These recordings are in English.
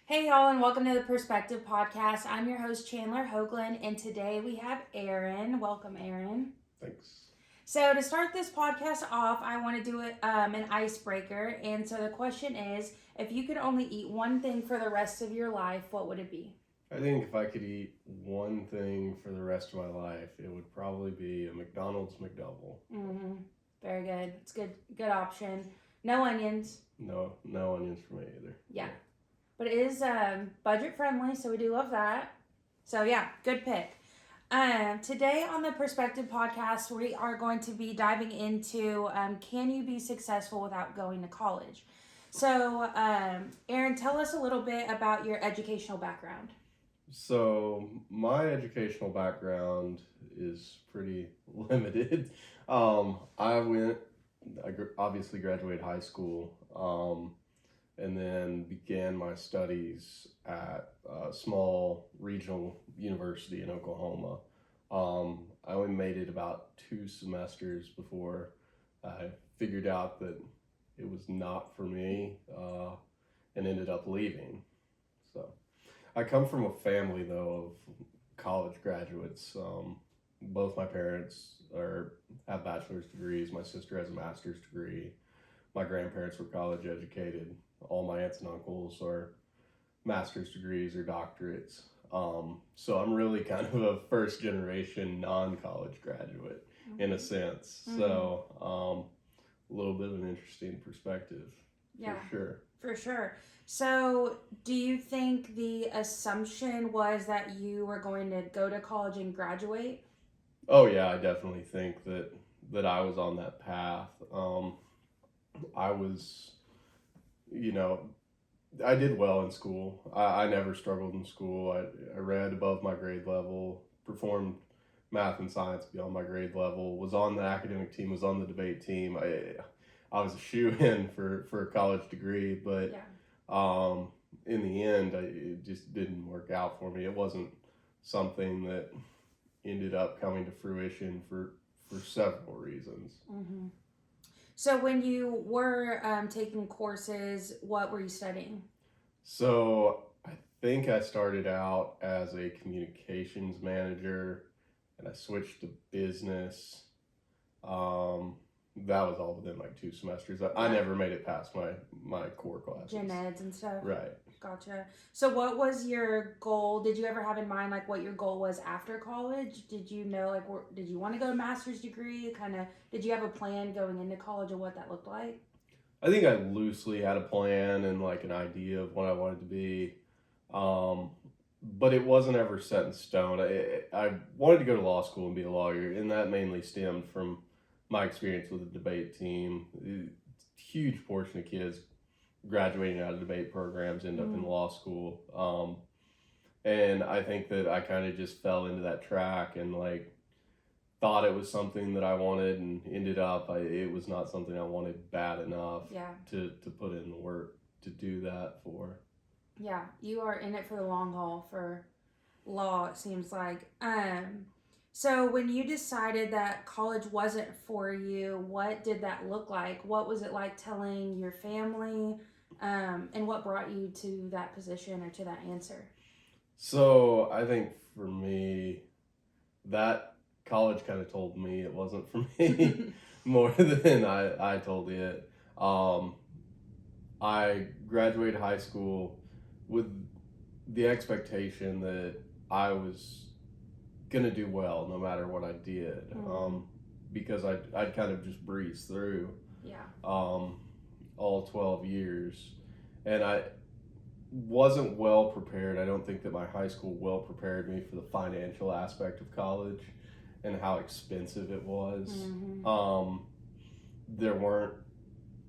Hey y'all, and welcome to the Perspective Podcast. I'm your host Chandler Hoagland, and today we have Aaron. Welcome, Aaron. Thanks. So to start this podcast off, I want to do an icebreaker. And so the question is, if you could only eat one thing for the rest of your life, what would it be? I think if I could eat one thing for the rest of my life, it would probably be a McDonald's McDouble. Mm-hmm. Very good. It's good option. No onions. No onions for me either. Yeah. But it is budget friendly, so we do love that. So yeah, good pick. Today on the Perspective Podcast, we are going to be diving into can you be successful without going to college? So, Aaron, tell us a little bit about your educational background. So my educational background is pretty limited. I obviously graduated high school, and then began my studies at a small regional university in Oklahoma. I only made it about 2 semesters before I figured out that it was not for me, and ended up leaving. So I come from a family though of college graduates. Both my parents have bachelor's degrees. My sister has a master's degree. My grandparents were college educated. All my aunts and uncles are master's degrees or doctorates. So I'm really kind of a first generation non-college graduate in a sense. Mm-hmm. So a little bit of an interesting perspective. Yeah, for sure. For sure. So, do you think the assumption was that you were going to go to college and graduate? Oh yeah, I definitely think that I was on that path. I was, you know, I did well in school. I never struggled in school. I read above my grade level, performed math and science beyond my grade level, was on the academic team, was on the debate team. I was a shoe-in for a college degree, but Yeah. in the end, it just didn't work out for me. It wasn't something that ended up coming to fruition for several reasons. Mm-hmm. So, when you were taking courses, what were you studying? So I think I started out as a communications manager, and I switched to business. That was all within like 2 semesters. I never made it past my core classes. Gen eds and stuff. Right. Gotcha. So, what was your goal? Did you ever have in mind like what your goal was after college? Did you know like did you want to go to master's degree? Did you have a plan going into college of what that looked like? I think I loosely had a plan and like an idea of what I wanted to be, but it wasn't ever set in stone. I wanted to go to law school and be a lawyer, and that mainly stemmed from my experience with the debate team. A huge portion of kids graduating out of debate programs end up in law school, and I think that I kind of just fell into that track and like thought it was something that I wanted, and ended up it was not something I wanted bad enough to put in the work to do that for. Yeah, you are in it for the long haul for law, it seems like. So when you decided that college wasn't for you, what did that look like? What was it like telling your family? And what brought you to that position or to that answer? So I think for me, that college kind of told me it wasn't for me more than I told it. I graduated high school with the expectation that I was gonna do well no matter what I did, because I'd kind of just breezed through all 12 years, and I wasn't well prepared. I don't think that my high school well prepared me for the financial aspect of college and how expensive it was. There weren't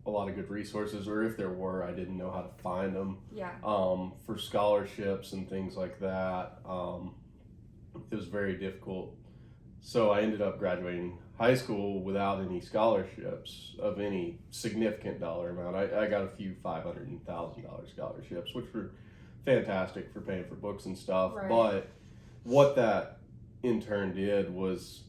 a lot of good resources, or if there were, I didn't know how to find them. For scholarships and things like that, it was very difficult. So I ended up graduating high school without any scholarships of any significant dollar amount. I got a few $500,000 scholarships, which were fantastic for paying for books and stuff. Right. But what that in turn did was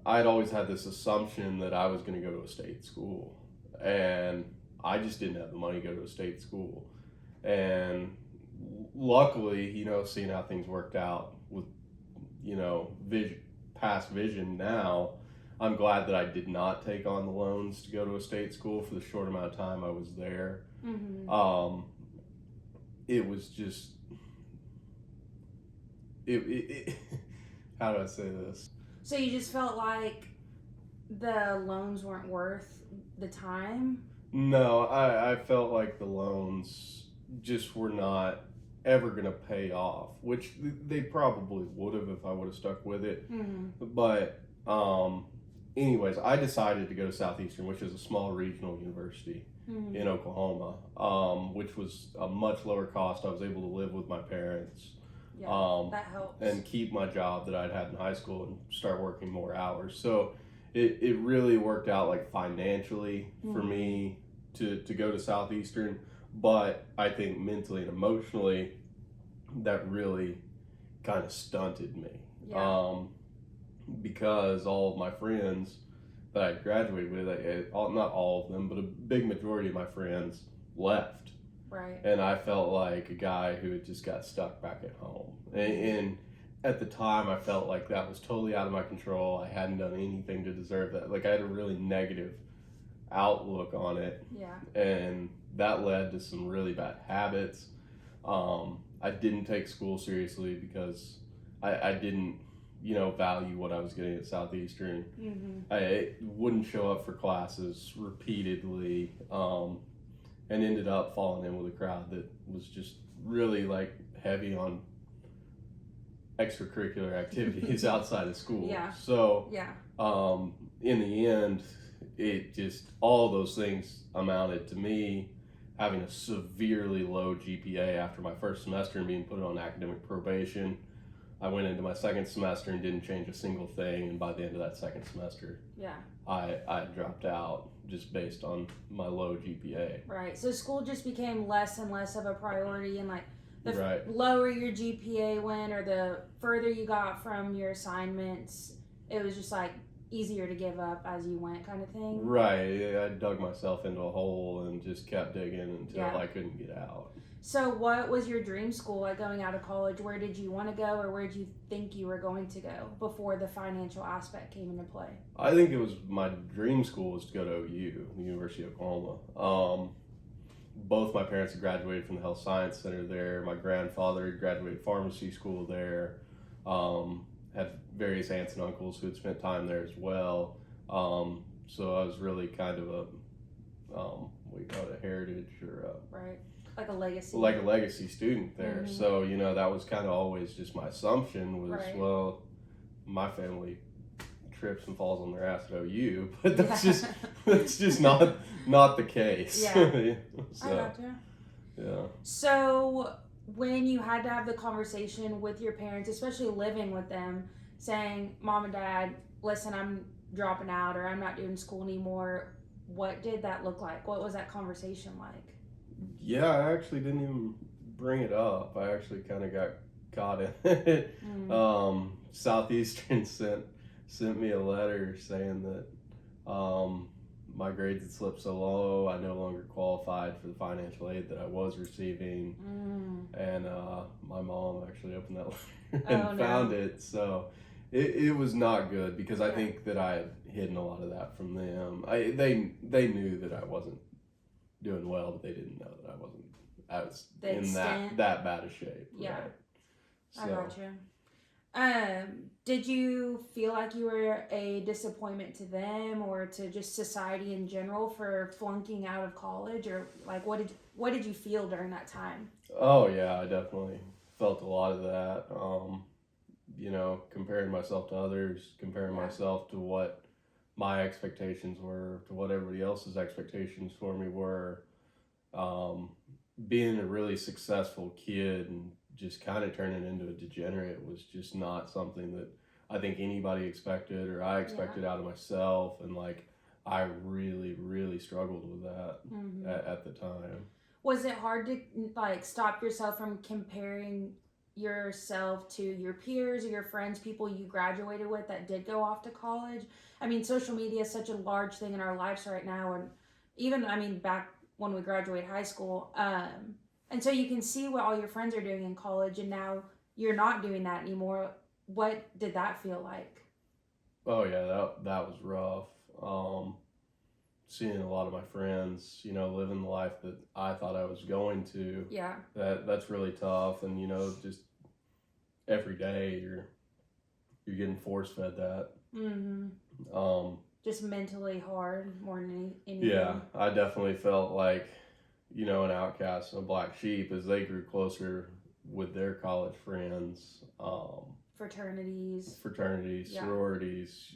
I'd always had this assumption that I was going to go to a state school, and I just didn't have the money to go to a state school. And luckily, seeing how things worked out with, past vision now, I'm glad that I did not take on the loans to go to a state school for the short amount of time I was there. It was just, how do I say this? So you just felt like the loans weren't worth the time? No, I felt like the loans just were not ever going to pay off, which they probably would have if I would have stuck with it. But anyways, I decided to go to Southeastern, which is a small regional university in Oklahoma, which was a much lower cost. I was able to live with my parents. Yeah, that helps. And keep my job that I'd had in high school and start working more hours. So it really worked out like financially for me to go to Southeastern, but I think mentally and emotionally that really kind of stunted me. Because all of my friends that I graduated with, not all of them, but a big majority of my friends left. Right. And I felt like a guy who had just got stuck back at home. And at the time, I felt like that was totally out of my control. I hadn't done anything to deserve that. Like, I had a really negative outlook on it. Yeah. And that led to some really bad habits. I didn't take school seriously because I didn't, value what I was getting at Southeastern. I wouldn't show up for classes repeatedly. And ended up falling in with a crowd that was just really like heavy on extracurricular activities outside of school. Yeah. So yeah. In the end, it just, all those things amounted to me having a severely low GPA after my first semester and being put on academic probation. I went into my second semester and didn't change a single thing, and by the end of that second semester, I dropped out just based on my low GPA. Right. So school just became less and less of a priority, and like the Right. lower your GPA went or the further you got from your assignments, it was just like easier to give up as you went kind of thing. Right. I dug myself into a hole and just kept digging until I couldn't get out. So what was your dream school like going out of college? Where did you want to go, or where did you think you were going to go before the financial aspect came into play? I think it was my dream school was to go to OU, the University of Oklahoma. Both my parents had graduated from the Health Science Center there. My grandfather had graduated pharmacy school there. Had various aunts and uncles who had spent time there as well. So I was really kind of a, what do you call it, a heritage or right. Like a legacy. Like a legacy student there. So, that was kind of always just my assumption was, well, my family trips and falls on their ass at OU, but that's just not the case. Yeah. So, I gotcha. Yeah. So when you had to have the conversation with your parents, especially living with them, saying, Mom and Dad, listen, I'm dropping out or I'm not doing school anymore, what did that look like? What was that conversation like? Yeah, I actually didn't even bring it up. I actually kind of got caught in it. Southeastern sent me a letter saying that my grades had slipped so low, I no longer qualified for the financial aid that I was receiving. And my mom actually opened that letter and found it. So it was not good because I think that I had hidden a lot of that from them. They knew that I wasn't doing well, but they didn't know that I was in that bad a shape. Yeah. Right? So. I gotcha. Did you feel like you were a disappointment to them or to just society in general for flunking out of college, or like what did you feel during that time? Oh yeah, I definitely felt a lot of that. Comparing myself to others, comparing myself to what my expectations were, to what everybody else's expectations for me were. Being a really successful kid and just kind of turning into a degenerate was just not something that I think anybody expected or I expected out of myself. And like, I really, really struggled with that at the time. Was it hard to like stop yourself from comparing yourself to your peers or your friends, people you graduated with that did go off to college? I mean, social media is such a large thing in our lives right now, and even back when we graduated high school, and And so you can see what all your friends are doing in college, and now you're not doing that anymore. What did that feel like? Oh yeah, that was rough. Seeing a lot of my friends, living the life that I thought I was going to. Yeah. That's really tough, and just every day you're getting force fed that. Mm-hmm. Just mentally hard more than anything. Yeah, I definitely felt like an outcast and a black sheep as they grew closer with their college friends. Fraternities, yeah. Sororities,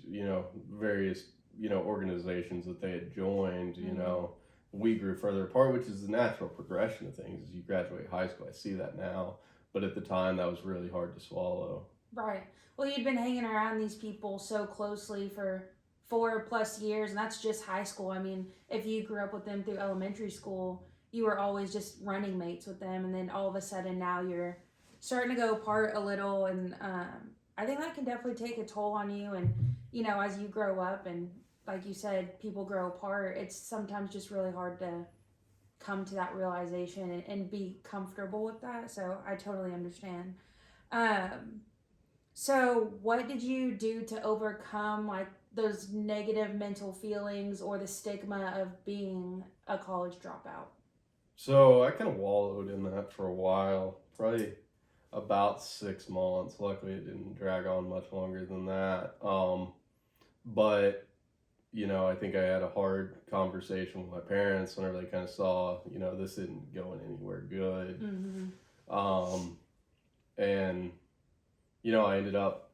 various, organizations that they had joined, we grew further apart, which is the natural progression of things as you graduate high school. I see that now, but at the time that was really hard to swallow. Right. Well, you'd been hanging around these people so closely for 4+ years, and that's just high school. I mean, if you grew up with them through elementary school, you were always just running mates with them, and then all of a sudden now you're starting to go apart a little, and I think that can definitely take a toll on you. And as you grow up, and like you said, people grow apart, it's sometimes just really hard to come to that realization and be comfortable with that. So I totally understand. So what did you do to overcome like those negative mental feelings or the stigma of being a college dropout? So I kind of wallowed in that for a while, probably about 6 months. Luckily, it didn't drag on much longer than that. But I think I had a hard conversation with my parents whenever they kind of saw, this isn't going anywhere good. Mm-hmm. And I ended up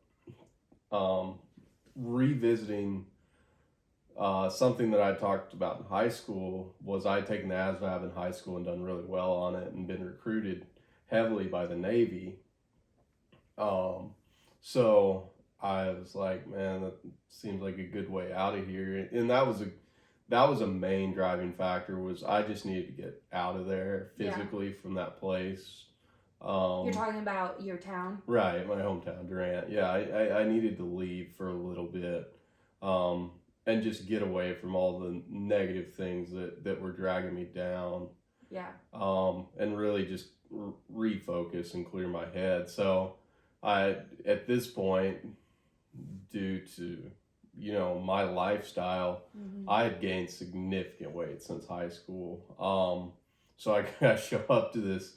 revisiting something that I talked about in high school. Was I had taken the ASVAB in high school and done really well on it and been recruited heavily by the Navy. So I was like, man, that seems like a good way out of here. And that was a main driving factor, was I just needed to get out of there physically from that place. You're talking about your town? Right, my hometown, Durant. Yeah, I needed to leave for a little bit and just get away from all the negative things that were dragging me down. Yeah. And really just refocus and clear my head. So at this point, due to my lifestyle, Mm-hmm. I had gained significant weight since high school. So I show up to this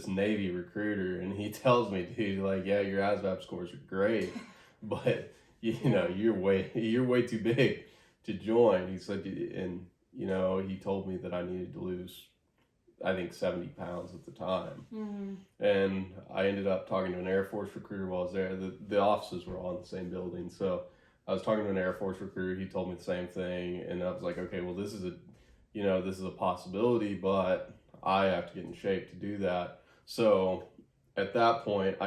Navy recruiter and he tells me, dude, like, yeah, your ASVAB scores are great, but you're way too big to join. He said, and he told me that I needed to lose, I think, 70 pounds at the time. Mm-hmm. And I ended up talking to an Air Force recruiter while I was there. The offices were all in the same building. So I was talking to an Air Force recruiter. He told me the same thing. And I was like, okay, well, this is a possibility, but I have to get in shape to do that. So at that point,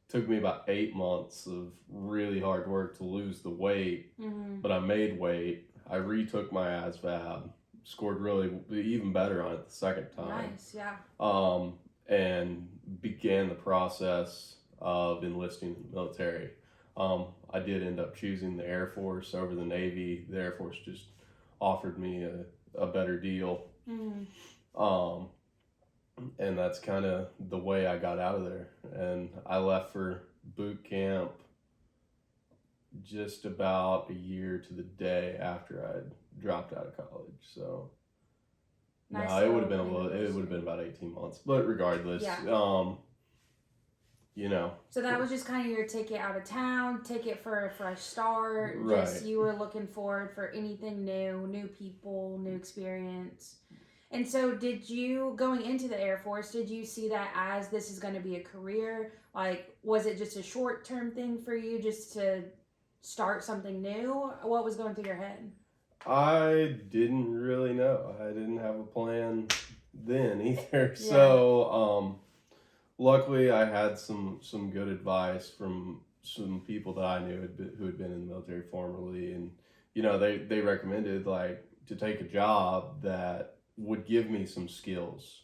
took me about 8 months of really hard work to lose the weight, Mm-hmm. but I made weight. I retook my ASVAB, scored really even better on it the second time. Nice, yeah. And began the process of enlisting in the military. I did end up choosing the Air Force over the Navy. The Air Force just offered me a better deal. Mm-hmm. And that's kind of the way I got out of there. And I left for boot camp just about a year to the day after I'd dropped out of college. So Nice. no, it would have been about 18 months. But regardless, Yeah. So that was just kind of your ticket out of town, ticket for a fresh start. Right. Just you were looking forward for anything new people, new experience. And so going into the Air Force, did you see that as this is going to be a career? Like, was it just a short-term thing for you just to start something new? What was going through your head? I didn't really know. I didn't have a plan then either. Yeah. So, luckily I had some good advice from some people that I knew who had been in the military formerly. And, they recommended like to take a job that would give me some skills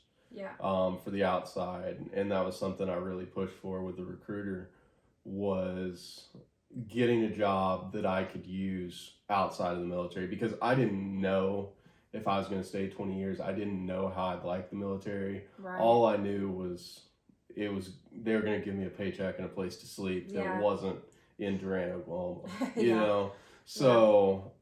for the outside. And that was something I really pushed for with the recruiter, was getting a job that I could use outside of the military, because I didn't know if I was going to stay 20 years. I didn't know how I'd like the military. Right. All I knew was they were going to give me a paycheck and a place to sleep that wasn't in Durant, Oklahoma. You know? So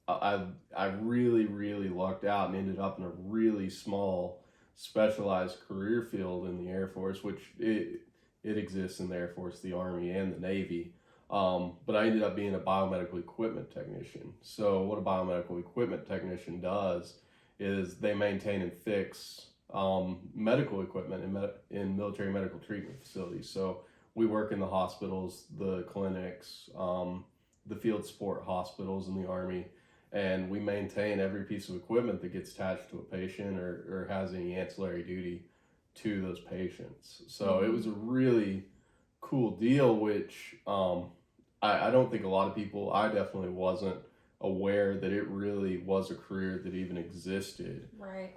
I really, really lucked out and ended up in a really small specialized career field in the Air Force, which it exists in the Air Force, the Army, and the Navy. But I ended up being a biomedical equipment technician. So what a biomedical equipment technician does is they maintain and fix medical equipment in military medical treatment facilities. So we work in the hospitals, the clinics, the field support hospitals in the Army, and we maintain every piece of equipment that gets attached to a patient or has any ancillary duty to those patients. So it was a really cool deal, which I don't think a lot of people, I definitely wasn't aware that it really was a career that even existed. Right.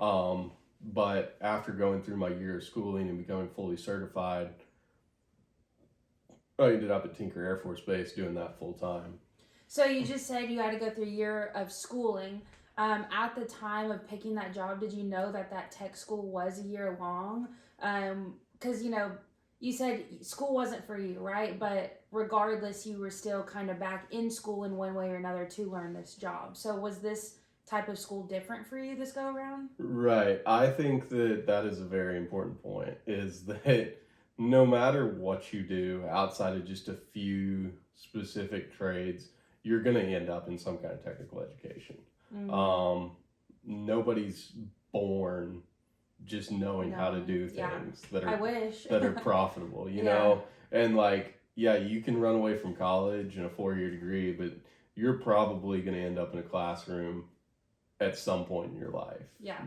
But after going through my year of schooling and becoming fully certified, I ended up at Tinker Air Force Base doing that full time. So you just said you had to go through a year of schooling. At the time of picking that job, did you know that tech school was a year long? Because, you said school wasn't for you, right? But regardless, you were still kind of back in school in one way or another to learn this job. So was this type of school different for you this go around? Right. I think that is a very important point, is that no matter what you do outside of just a few specific trades, you're going to end up in some kind of technical education. Mm-hmm. Nobody's born just knowing how to do things that are profitable, you know? And you can run away from college and a 4-year degree, but you're probably going to end up in a classroom at some point in your life. Yeah.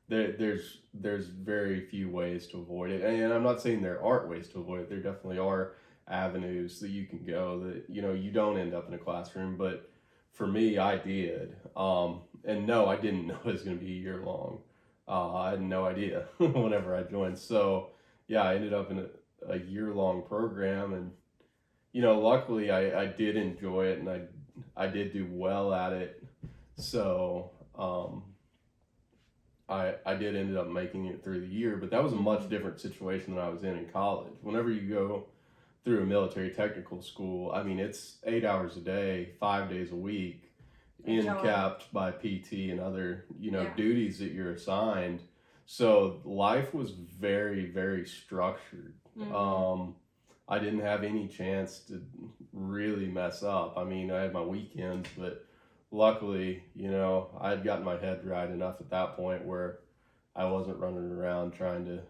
There's very few ways to avoid it. And I'm not saying there aren't ways to avoid it. There definitely are avenues that you can go that, you don't end up in a classroom. But for me, I did. And no, I didn't know it was going to be a year long. I had no idea whenever I joined. So yeah, I ended up in a year-long program, and luckily I did enjoy it, and I did do well at it. So I did end up making it through the year, but that was a much different situation than I was in college. Whenever you go through a military technical school, I mean, it's 8 hours a day, 5 days a week, capped by PT and other, duties that you're assigned. So life was very, very structured. Mm-hmm. I didn't have any chance to really mess up. I mean, I had my weekends, but luckily, I had gotten my head right enough at that point where I wasn't running around trying to,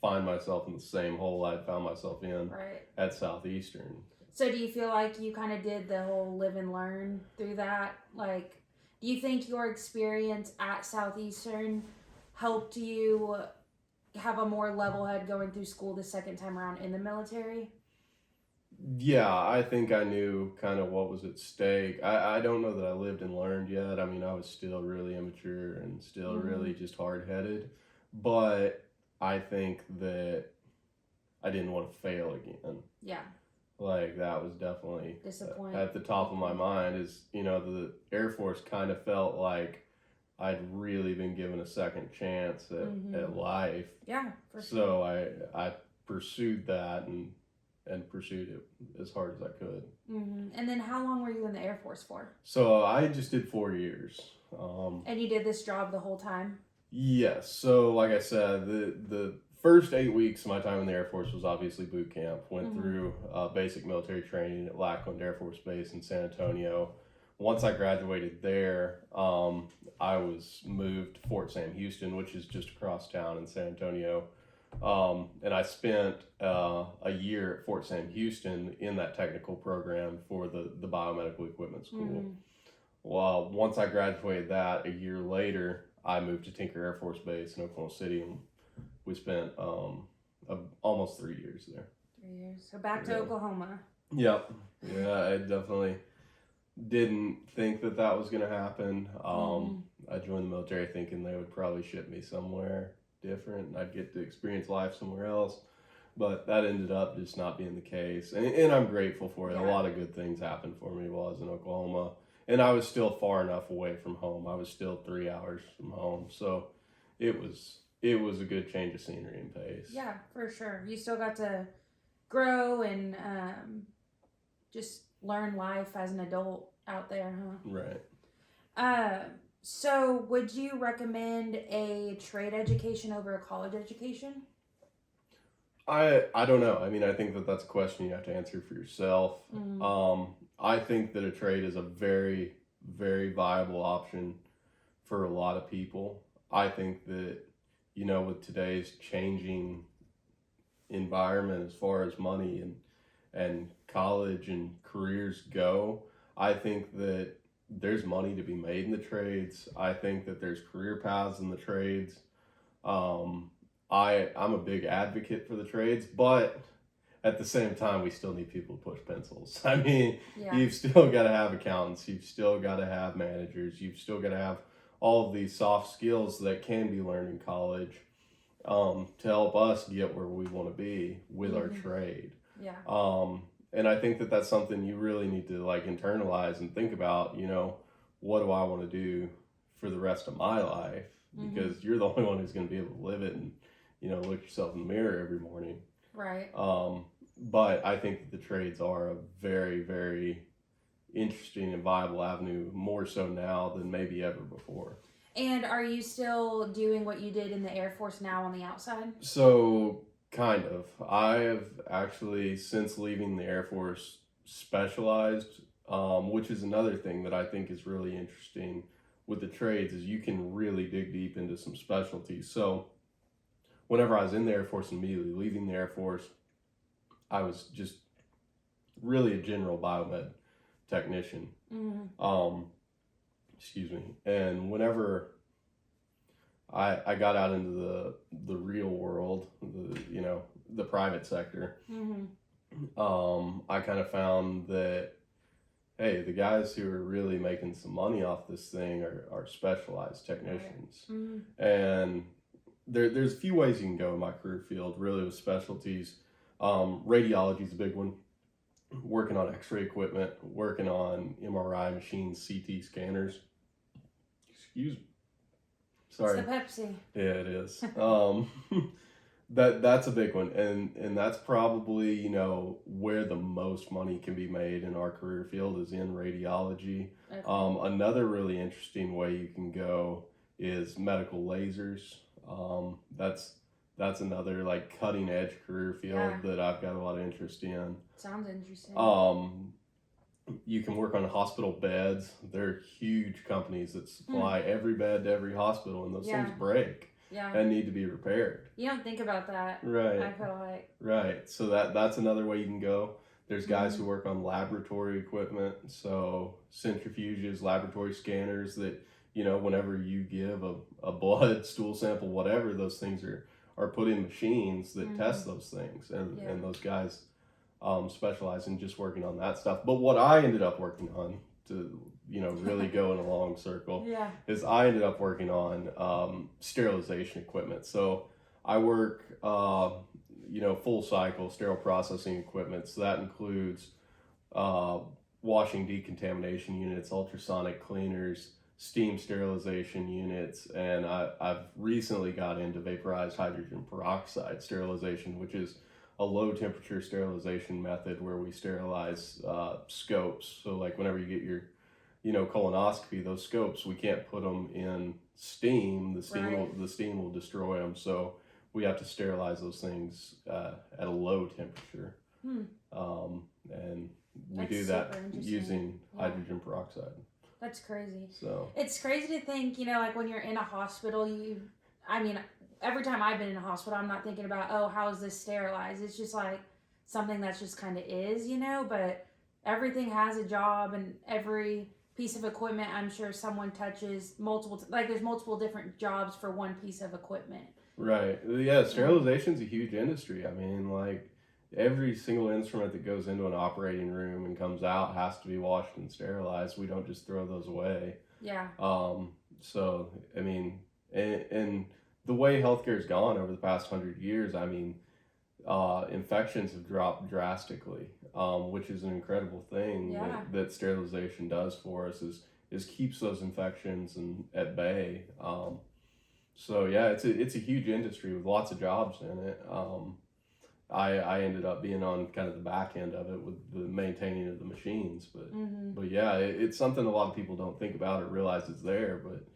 find myself in the same hole I'd found myself in at Southeastern. So do you feel like you kind of did the whole live and learn through that? Like, do you think your experience at Southeastern helped you have a more level head going through school the second time around in the military? Yeah, I think I knew kind of what was at stake. I don't know that I lived and learned yet. I mean, I was still really immature and still really just hard-headed. But I think that I didn't want to fail again. Yeah. That was definitely at the top of my mind is, the Air Force kind of felt like I'd really been given a second chance at life. Yeah, for sure. So I pursued that and pursued it as hard as I could. Mm-hmm. And then how long were you in the Air Force for? So I just did 4 years. And you did this job the whole time? Yes. So like I said, the first 8 weeks of my time in the Air Force was obviously boot camp. Went through basic military training at Lackland Air Force Base in San Antonio. Once I graduated there, I was moved to Fort Sam Houston, which is just across town in San Antonio. And I spent a year at Fort Sam Houston in that technical program for the biomedical equipment school. Mm-hmm. Well, once I graduated that, a year later, I moved to Tinker Air Force Base in Oklahoma City, and we spent almost 3 years there. 3 years. So back to Oklahoma. Yep. Yeah, I definitely didn't think that was going to happen. I joined the military thinking they would probably ship me somewhere different and I'd get to experience life somewhere else. But that ended up just not being the case. And I'm grateful for it. Yeah. A lot of good things happened for me while I was in Oklahoma. and I was still far enough away from home. I was still 3 hours from home, so it was a good change of scenery and pace. Yeah, for sure. You still got to grow and just learn life as an adult out there, huh? Right. So would you recommend a trade education over a college education? I don't know. I mean, I think that that's a question you have to answer for yourself. Mm. I think that a trade is a very, very viable option for a lot of people. I think that, with today's changing environment as far as money and college and careers go, I think that there's money to be made in the trades. I think that there's career paths in the trades. Um, I'm a big advocate for the trades, but at the same time, we still need people to push pencils. I mean, Yeah. you've still got to have accountants, you've still got to have managers, you've still got to have all of these soft skills that can be learned in college, to help us get where we want to be with our trade. Yeah. And I think that that's something you really need to like internalize and think about, what do I want to do for the rest of my life? Because you're the only one who's going to be able to live it and, look yourself in the mirror every morning. Right. But I think that the trades are a very, very interesting and viable avenue, more so now than maybe ever before. And are you still doing what you did in the Air Force now on the outside? So, kind of. I have actually, since leaving the Air Force, specialized, which is another thing that I think is really interesting with the trades, is you can really dig deep into some specialties. So, whenever I was in the Air Force and immediately leaving the Air Force, I was just really a general biomed technician. Excuse me. And whenever I got out into the real world, the private sector, I kind of found that, hey, the guys who are really making some money off this thing are specialized technicians. And there's a few ways you can go in my career field, really, with specialties. Radiology is a big one. Working on X-ray equipment, working on MRI machines, CT scanners. Excuse me. Sorry. It's the Pepsi. Yeah, it is. That's a big one, and that's probably where the most money can be made in our career field is in radiology. Okay. Another really interesting way you can go is medical lasers. That's another like cutting edge career field that I've got a lot of interest in. Sounds interesting. You can work on hospital beds. They're huge companies that supply every bed to every hospital, and those things break and need to be repaired. You don't think about that. Right. I feel like. Right. So that's another way you can go. There's guys who work on laboratory equipment, so centrifuges, laboratory scanners that, whenever you give a blood, stool sample, whatever, those things are put in machines that test those things. And those guys specialize in just working on that stuff. But what I ended up working on, to really go in a long circle, is I ended up working on sterilization equipment. So I work full cycle sterile processing equipment. So that includes washing decontamination units, ultrasonic cleaners, steam sterilization units, and I've recently got into vaporized hydrogen peroxide sterilization, which is a low temperature sterilization method where we sterilize scopes. So like whenever you get your colonoscopy, those scopes, we can't put them in steam. The steam will destroy them. So we have to sterilize those things at a low temperature. And we do that using hydrogen peroxide. That's crazy. So it's crazy to think, like when you're in a hospital, every time I've been in a hospital, I'm not thinking about, oh, how is this sterilized? It's just like something that's just kind of is, but everything has a job, and every piece of equipment, I'm sure someone touches there's multiple different jobs for one piece of equipment. Right. Yeah, sterilization's a huge industry. I mean, like every single instrument that goes into an operating room and comes out has to be washed and sterilized. We don't just throw those away. Yeah. So, I mean, and the way healthcare's gone over the past 100 years, I mean, infections have dropped drastically, which is an incredible thing Yeah. that sterilization does for us is keeps those infections at bay. So yeah, it's a huge industry with lots of jobs in it. I ended up being on kind of the back end of it with the maintaining of the machines, Mm-hmm. but yeah, it's something a lot of people don't think about or realize it's there, but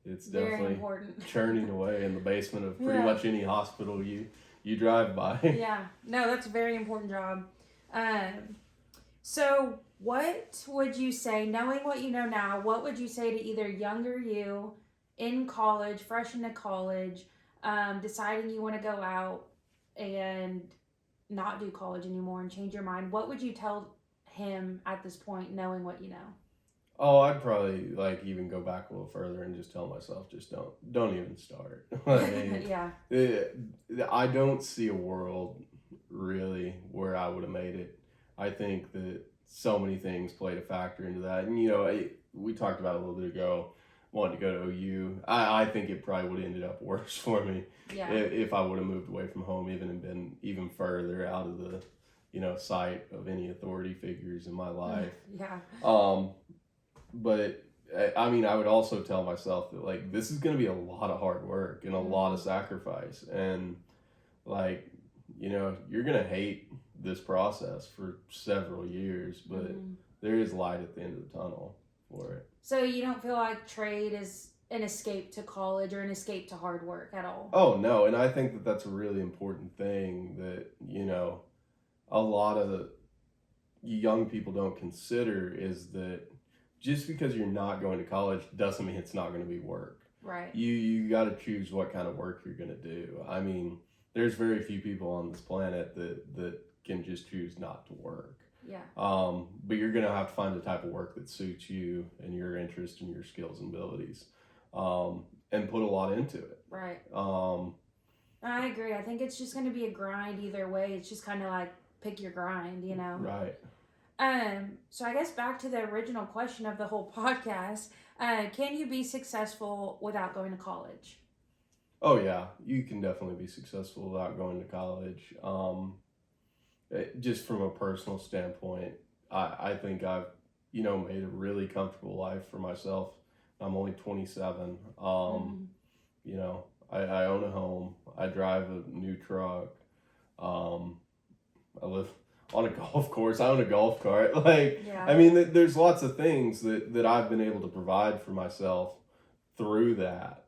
it's Very definitely important. churning away in the basement of pretty Yeah. much any hospital you drive by. Yeah. No, that's a very important job. Um, so what would you say, knowing what you know now, what would you say to either younger you in college, fresh into college, deciding you want to go out and not do college anymore and change your mind? What would you tell him at this point, knowing what you know? Oh, I'd probably like even go back a little further and just tell myself, just don't even start. Like, Yeah. I don't see a world really where I would have made it. I think that so many things played a factor into that, and we talked about it a little bit ago, wanting to go to OU. I think it probably would have ended up worse for me Yeah. if I would have moved away from home, even and been even further out of the sight of any authority figures in my life. Yeah. But I mean, I would also tell myself that like this is going to be a lot of hard work and a lot of sacrifice, and like you're going to hate this process for several years, but there is light at the end of the tunnel for it. So you don't feel like trade is an escape to college or an escape to hard work at all? Oh no, and I think that that's a really important thing that a lot of young people don't consider is that just because you're not going to college doesn't mean it's not going to be work. Right. You got to choose what kind of work you're going to do. I mean, there's very few people on this planet that can just choose not to work. Yeah. But you're going to have to find the type of work that suits you and your interest and your skills and abilities, and put a lot into it. Right. I agree. I think it's just going to be a grind either way. It's just kind of like pick your grind, Right. So I guess back to the original question of the whole podcast, can you be successful without going to college? Oh yeah, you can definitely be successful without going to college. Just from a personal standpoint, I think I've made a really comfortable life for myself. I'm only 27. I own a home. I drive a new truck. I live on a golf course. I own a golf cart. Like, Yeah. I mean, there's lots of things that I've been able to provide for myself through that,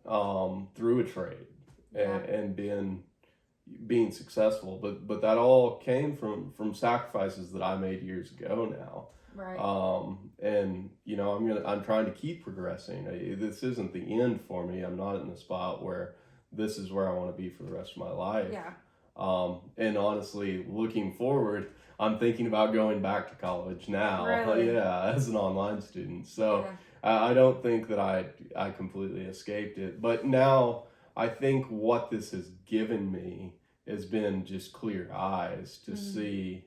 through a trade, Yeah. and being successful. But that all came from sacrifices that I made years ago now. Right. And I'm trying to keep progressing. This isn't the end for me. I'm not in a spot where this is where I want to be for the rest of my life. Yeah. And honestly, looking forward, I'm thinking about going back to college now. Really? Yeah, as an online student. So Yeah. I don't think that I completely escaped it. But now I think what this has given me has been just clear eyes to see,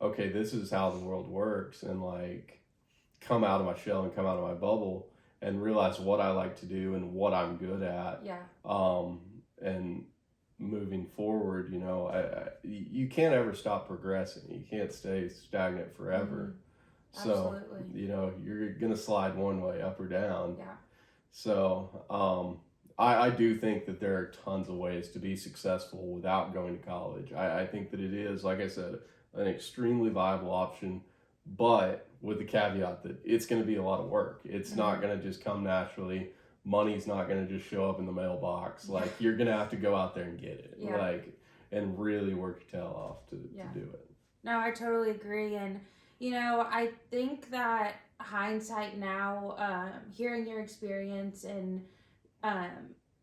okay, this is how the world works, and like come out of my shell and come out of my bubble and realize what I like to do and what I'm good at. Yeah. And moving forward, you can't ever stop progressing. You can't stay stagnant forever. So, Absolutely. you're going to slide one way up or down. Yeah. So, I do think that there are tons of ways to be successful without going to college. I think that it is, like I said, an extremely viable option, but with the caveat that it's going to be a lot of work. It's not going to just come naturally. Money's not going to just show up in the mailbox. Like, you're going to have to go out there and get it. Yeah. Like, and really work your tail off to do it. No, I totally agree. And, I think that hindsight now, hearing your experience and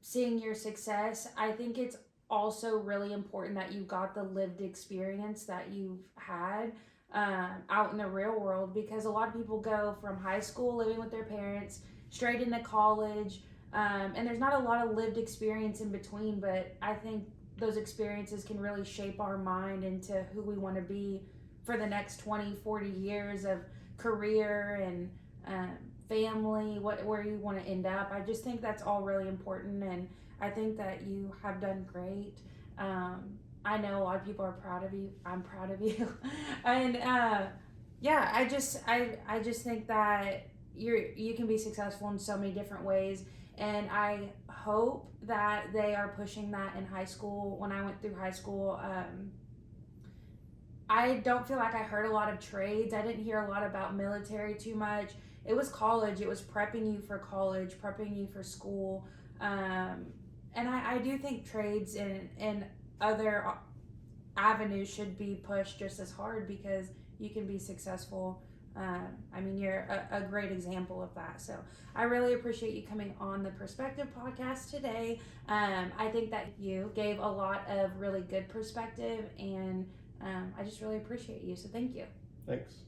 seeing your success, I think it's also really important that you got the lived experience that you've had out in the real world, because a lot of people go from high school living with their parents straight into college, and there's not a lot of lived experience in between, but I think those experiences can really shape our mind into who we want to be for the next 20, 40 years of career and family, where you want to end up. I just think that's all really important, and I think that you have done great. I know a lot of people are proud of you. I'm proud of you. And yeah, I just think that you can be successful in so many different ways, and I hope that they are pushing that in high school. When I went through high school, I don't feel like I heard a lot of trades. I didn't hear a lot about military too much. It was college. It was prepping you for college, prepping you for school. And I do think trades and other avenues should be pushed just as hard because you can be successful. I mean, you're a great example of that. So I really appreciate you coming on the Perspective podcast today. I think that you gave a lot of really good perspective, and I just really appreciate you. So thank you. Thanks.